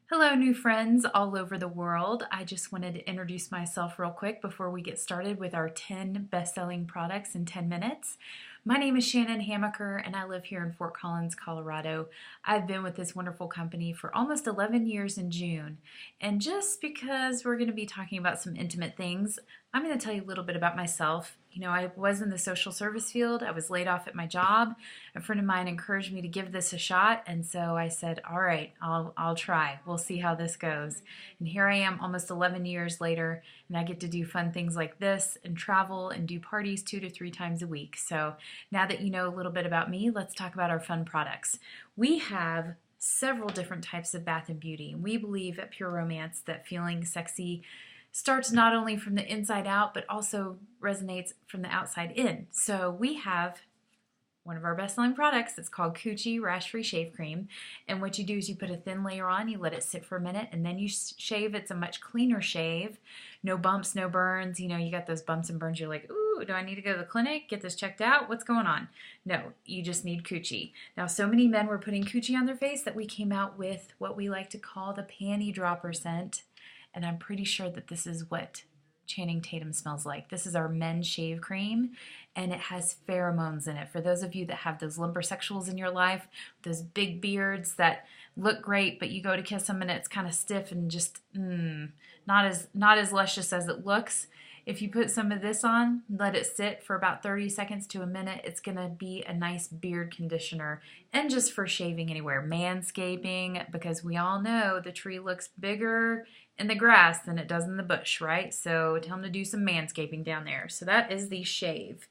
Hello, new friends all over the world. I just wanted to introduce myself real quick before we get started with our 10 best-selling products in 10 minutes. My name is Shannon Hamaker and I live here in Fort Collins, Colorado. I've been with this wonderful company for almost 11 years in June. And just because we're going to be talking about some intimate things, I'm going to tell you a little bit about myself. I was in the social service field. I was laid off at my job. A friend of mine encouraged me to give this a shot, and so I said, all right, I'll try. We'll see how this goes. And here I am almost 11 years later, and I get to do fun things like this and travel and do parties 2 to 3 times a week. So now that you know a little bit about me, let's talk about our fun products. We have several different types of bath and beauty. We believe at Pure Romance that feeling sexy starts not only from the inside out, but also resonates from the outside in. So we have one of our best-selling products. It's called Coochie Rash-Free Shave Cream. And what you do is you put a thin layer on, you let it sit for a minute, and then you shave. It's a much cleaner shave. No bumps, no burns. You got those bumps and burns. You're like, ooh, do I need to go to the clinic? Get this checked out? What's going on? No, you just need coochie. Now, so many men were putting coochie on their face that we came out with what we like to call the panty dropper scent. And I'm pretty sure that this is what Channing Tatum smells like. This is our men's shave cream, and it has pheromones in it. For those of you that have those lumbersexuals in your life, those big beards that look great, but you go to kiss them and it's kind of stiff and just not as luscious as it looks. If you put some of this on, let it sit for about 30 seconds to a minute, it's going to be a nice beard conditioner. And just for shaving anywhere. Manscaping, because we all know the tree looks bigger in the grass than it does in the bush, right? So tell them to do some manscaping down there. So that is the shave.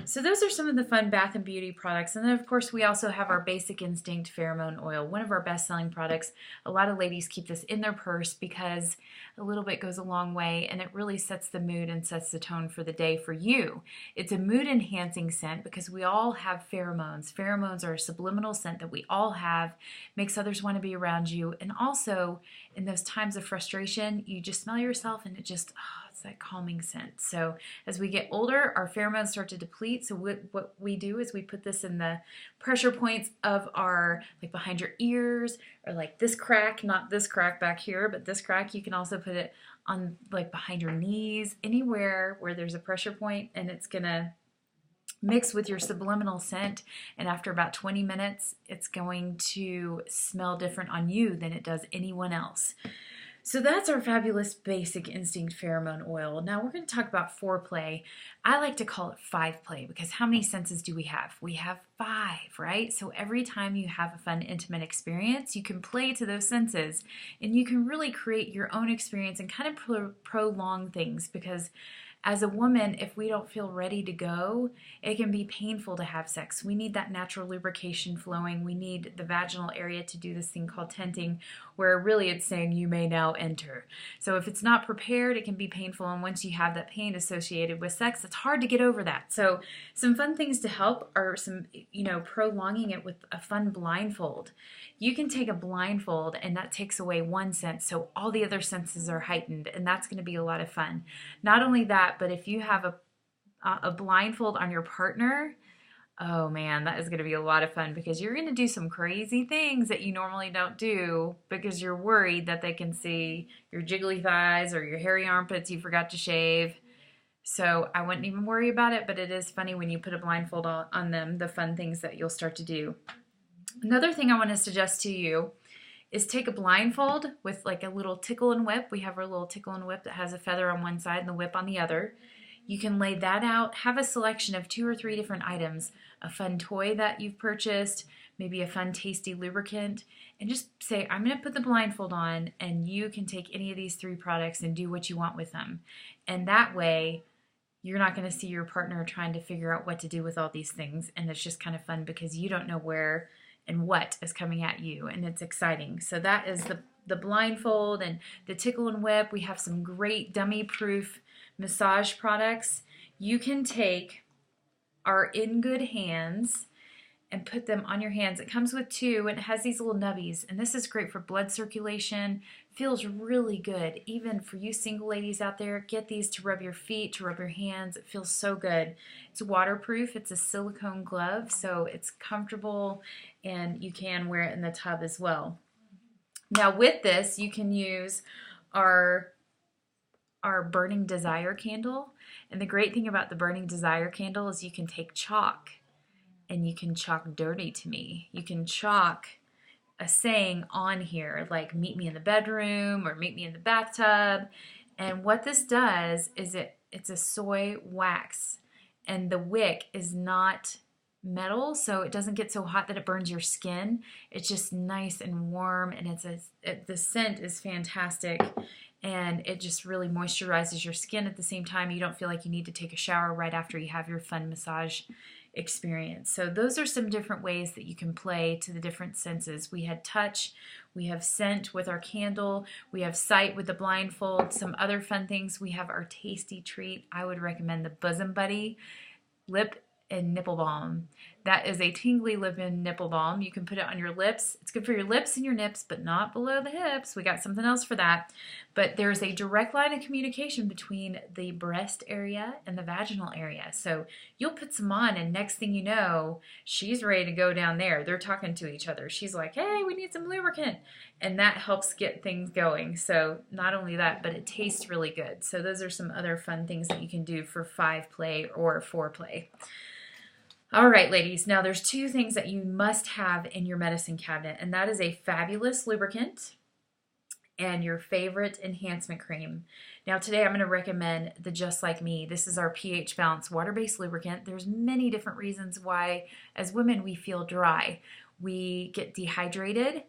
So those are some of the fun bath and beauty products. And then of course we also have our Basic Instinct Pheromone Oil, one of our best-selling products. A lot of ladies keep this in their purse because a little bit goes a long way, and it really sets the mood and sets the tone for the day for you. It's a mood enhancing scent because we all have pheromones. Pheromones are a subliminal scent that we all have, makes others want to be around you, and also in those times of frustration, you just smell yourself and it just, it's that calming scent. So as we get older, our pheromones start to deplete. So what we do is we put this in the pressure points of our, like behind your ears, or like this crack, not this crack back here, but this crack. You can also put it on like behind your knees, anywhere where there's a pressure point, and it's gonna mix with your subliminal scent, and after about 20 minutes it's going to smell different on you than it does anyone else. So that's our fabulous Basic Instinct Pheromone Oil. Now we're going to talk about foreplay. I like to call it 5-play because how many senses do we have? We have 5, right? So every time you have a fun, intimate experience, you can play to those senses and you can really create your own experience and kind of prolong things, because as a woman, if we don't feel ready to go, it can be painful to have sex. We need that natural lubrication flowing. We need the vaginal area to do this thing called tenting, where really it's saying you may now enter. So if it's not prepared, it can be painful. And once you have that pain associated with sex, it's hard to get over that. So some fun things to help are some, prolonging it with a fun blindfold. You can take a blindfold and that takes away one sense, so all the other senses are heightened, and that's going to be a lot of fun. Not only that, but if you have a blindfold on your partner, oh man, that is going to be a lot of fun, because you're going to do some crazy things that you normally don't do because you're worried that they can see your jiggly thighs or your hairy armpits you forgot to shave. So I wouldn't even worry about it, but it is funny when you put a blindfold on them, the fun things that you'll start to do. Another thing I want to suggest to you is take a blindfold with like a little tickle and whip. We have our little tickle and whip that has a feather on one side and the whip on the other. You can lay that out, have a selection of 2 or 3 different items, a fun toy that you've purchased, maybe a fun tasty lubricant, and just say, I'm going to put the blindfold on, and you can take any of these 3 products and do what you want with them. And that way, you're not going to see your partner trying to figure out what to do with all these things, and it's just kind of fun because you don't know where and what is coming at you, and it's exciting. So that is the blindfold and the tickle and whip. We have some great dummy-proof massage products. You can take our In Good Hands and put them on your hands. It comes with 2, and it has these little nubbies, and this is great for blood circulation. Feels really good. Even for you single ladies out there, get these to rub your feet, to rub your hands. It feels so good. It's waterproof. It's a silicone glove, so it's comfortable, and you can wear it in the tub as well. Now with this, you can use our Burning Desire candle. And the great thing about the Burning Desire candle is you can take chalk and you can chalk dirty to me. You can chalk a saying on here like meet me in the bedroom or meet me in the bathtub. And what this does is it's a soy wax, and the wick is not metal, so it doesn't get so hot that it burns your skin. It's just nice and warm, and the scent is fantastic, and it just really moisturizes your skin at the same time. You don't feel like you need to take a shower right after you have your fun massage experience. So those are some different ways that you can play to the different senses. We had touch, we have scent with our candle, we have sight with the blindfold, some other fun things. We have our tasty treat. I would recommend the Bosom Buddy lip and nipple balm. That is a tingly lip and nipple balm. You can put it on your lips. It's good for your lips and your nips, but not below the hips. We got something else for that. But there's a direct line of communication between the breast area and the vaginal area. So you'll put some on, and next thing you know, she's ready to go down there. They're talking to each other. She's like, hey, we need some lubricant. And that helps get things going. So not only that, but it tastes really good. So those are some other fun things that you can do for 5-play or 4-play. All right, ladies, now there's 2 things that you must have in your medicine cabinet, and that is a fabulous lubricant and your favorite enhancement cream. Now today I'm going to recommend the Just Like Me. This is our pH balanced water-based lubricant. There's many different reasons why as women we feel dry. We get dehydrated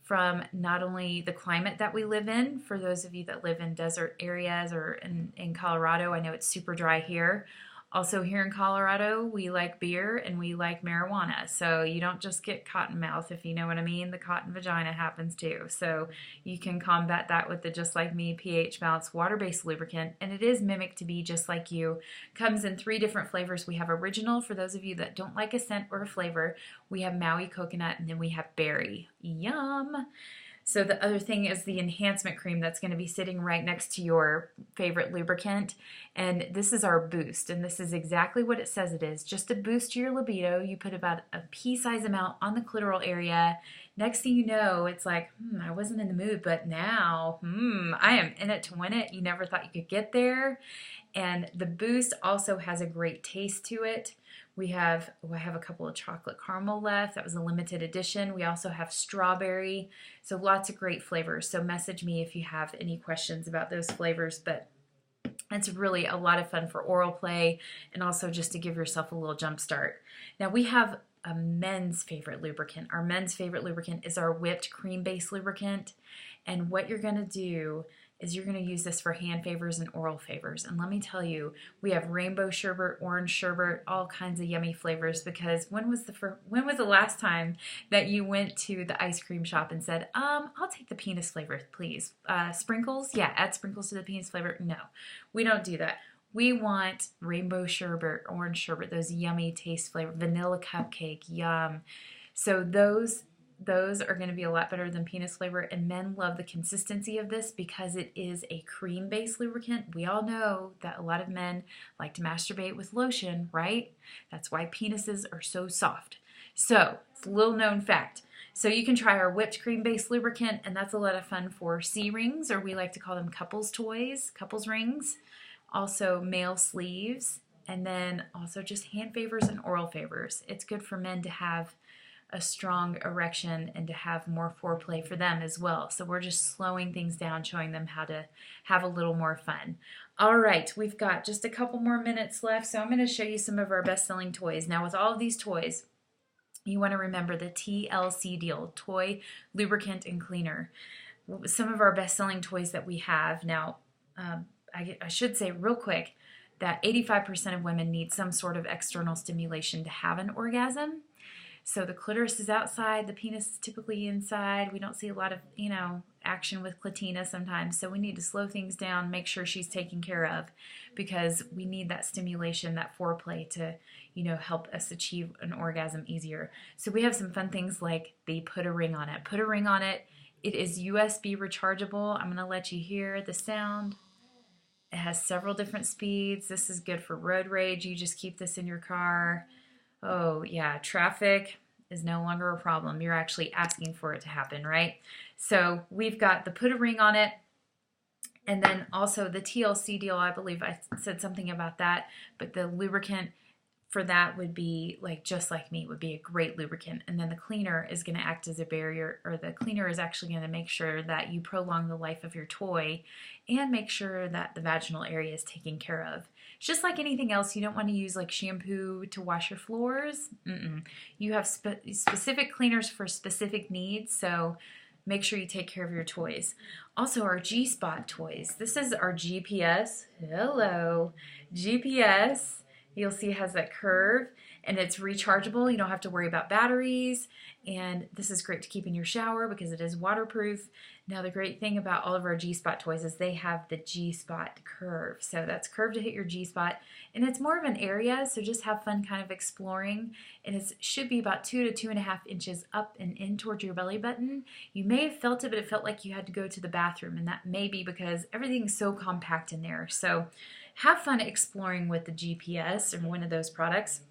from not only the climate that we live in. For those of you that live in desert areas or in Colorado, I know it's super dry here. Also here in Colorado, we like beer and we like marijuana. So you don't just get cotton mouth, if you know what I mean. The cotton vagina happens too. So you can combat that with the Just Like Me pH balanced water-based lubricant. And it is mimicked to be just like you. Comes in 3 different flavors. We have original for those of you that don't like a scent or a flavor. We have Maui coconut, and then we have berry. Yum! So the other thing is the enhancement cream that's going to be sitting right next to your favorite lubricant. And this is our boost. And this is exactly what it says it is. Just to boost your libido, you put about a pea-size amount on the clitoral area. Next thing you know, it's like, I wasn't in the mood, but now, I am in it to win it. You never thought you could get there. And the boost also has a great taste to it. I have a couple of chocolate caramel left. That was a limited edition. We also have strawberry. So lots of great flavors. So message me if you have any questions about those flavors. But it's really a lot of fun for oral play and also just to give yourself a little jump start. Now we have a men's favorite lubricant. Our men's favorite lubricant is our whipped cream-based lubricant. And what you're going to do is you're going to use this for hand favors and oral favors. And let me tell you, we have rainbow sherbet, orange sherbet, all kinds of yummy flavors. Because when was the last time that you went to the ice cream shop and said, I'll take the penis flavor, please. Sprinkles? Yeah, add sprinkles to the penis flavor. No, we don't do that. We want rainbow sherbet, orange sherbet, those yummy taste flavor, vanilla cupcake, yum. So those are going to be a lot better than penis flavor, and men love the consistency of this because it is a cream-based lubricant. We all know that a lot of men like to masturbate with lotion, right? That's why penises are so soft. So it's a little known fact. So you can try our whipped cream-based lubricant, and that's a lot of fun for C-rings, or we like to call them couples toys, couples rings. Also male sleeves, and then also just hand favors and oral favors. It's good for men to have a strong erection and to have more foreplay for them as well. So we're just slowing things down, showing them how to have a little more fun. All right, we've got just a couple more minutes left, so I'm going to show you some of our best-selling toys. Now with all of these toys, you want to remember the TLC deal, toy, lubricant, and cleaner. Some of our best-selling toys that we have now, I should say real quick that 85% of women need some sort of external stimulation to have an orgasm. So the clitoris is outside, the penis is typically inside. We don't see a lot of, action with clitina sometimes. So we need to slow things down, make sure she's taken care of, because we need that stimulation, that foreplay to, help us achieve an orgasm easier. So we have some fun things like the put a ring on it. Put a ring on it. It is USB rechargeable. I'm going to let you hear the sound. It has several different speeds. This is good for road rage. You just keep this in your car. Oh yeah, traffic. is no longer a problem. You're actually asking for it to happen, right? So we've got the put a ring on it, and then also the TLC deal. I believe I said something about that, but the lubricant for that would be like Just Like Me would be a great lubricant. And then the cleaner is going to act as a barrier, or the cleaner is actually going to make sure that you prolong the life of your toy and make sure that the vaginal area is taken care of. It's just like anything else. You don't want to use like shampoo to wash your floors. You have specific cleaners for specific needs, so make sure you take care of your toys. Also, our G-Spot toys. This is our GPS. Hello, GPS. You'll see it has that curve, and it's rechargeable. You don't have to worry about batteries, and this is great to keep in your shower because it is waterproof. Now, the great thing about all of our G-Spot toys is they have the G-Spot curve. So that's curved to hit your G-Spot, and it's more of an area, so just have fun kind of exploring. And it should be about 2 to 2.5 inches up and in towards your belly button. You may have felt it, but it felt like you had to go to the bathroom, and that may be because everything's so compact in there. So have fun exploring with the GPS or one of those products.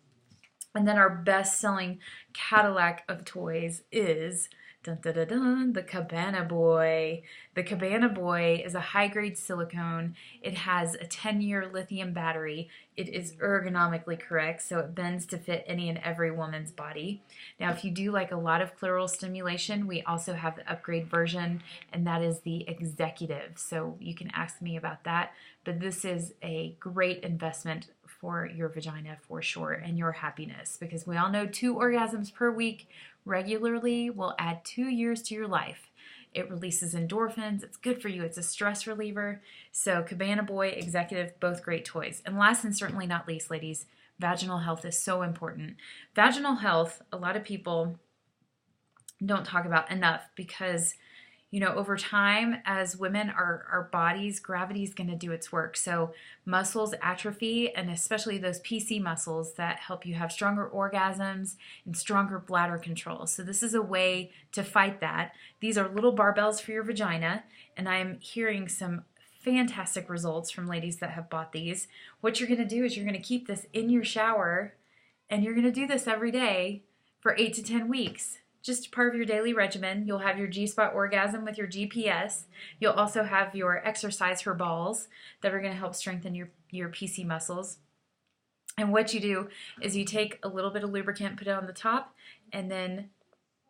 And then our best-selling Cadillac of toys is dun, dun, dun, dun, the Cabana Boy. The Cabana Boy is a high-grade silicone. It has a 10-year lithium battery. It is ergonomically correct, so it bends to fit any and every woman's body. Now, if you do like a lot of clitoral stimulation, we also have the upgrade version, and that is the Executive. So you can ask me about that, but this is a great investment for your vagina for sure, and your happiness, because we all know 2 orgasms per week regularly will add 2 years to your life. It releases endorphins. It's good for you. It's a stress reliever. So Cabana Boy, Executive, both great toys. And last and certainly not least, ladies, vaginal health is so important. Vaginal health, a lot of people don't talk about enough because, you know, over time, as women, our bodies, gravity is going to do its work. So muscles atrophy, and especially those PC muscles that help you have stronger orgasms and stronger bladder control. So this is a way to fight that. These are little barbells for your vagina, and I'm hearing some fantastic results from ladies that have bought these. What you're going to do is you're going to keep this in your shower, and you're going to do this every day for 8 to 10 weeks. Just part of your daily regimen. You'll have your G-Spot orgasm with your GPS. You'll also have your exercise for balls that are going to help strengthen your PC muscles. And what you do is you take a little bit of lubricant, put it on the top, and then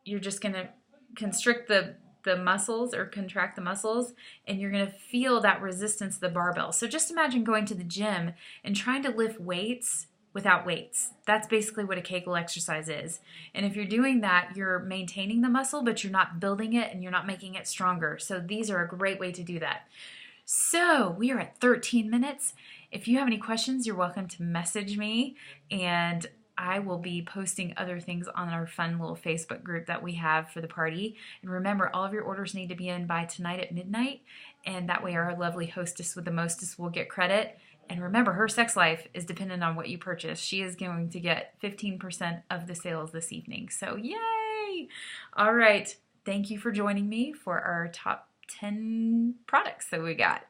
you're just going to constrict the muscles or contract the muscles, and you're going to feel that resistance to the barbell. So just imagine going to the gym and trying to lift weights without weights. That's basically what a Kegel exercise is. And if you're doing that, you're maintaining the muscle, but you're not building it and you're not making it stronger. So these are a great way to do that. So we are at 13 minutes. If you have any questions, you're welcome to message me, and I will be posting other things on our fun little Facebook group that we have for the party. And remember, all of your orders need to be in by tonight at midnight, and that way our lovely hostess with the mostest will get credit. And remember, her sex life is dependent on what you purchase. She is going to get 15% of the sales this evening. So yay! All right. Thank you for joining me for our top 10 products that we got.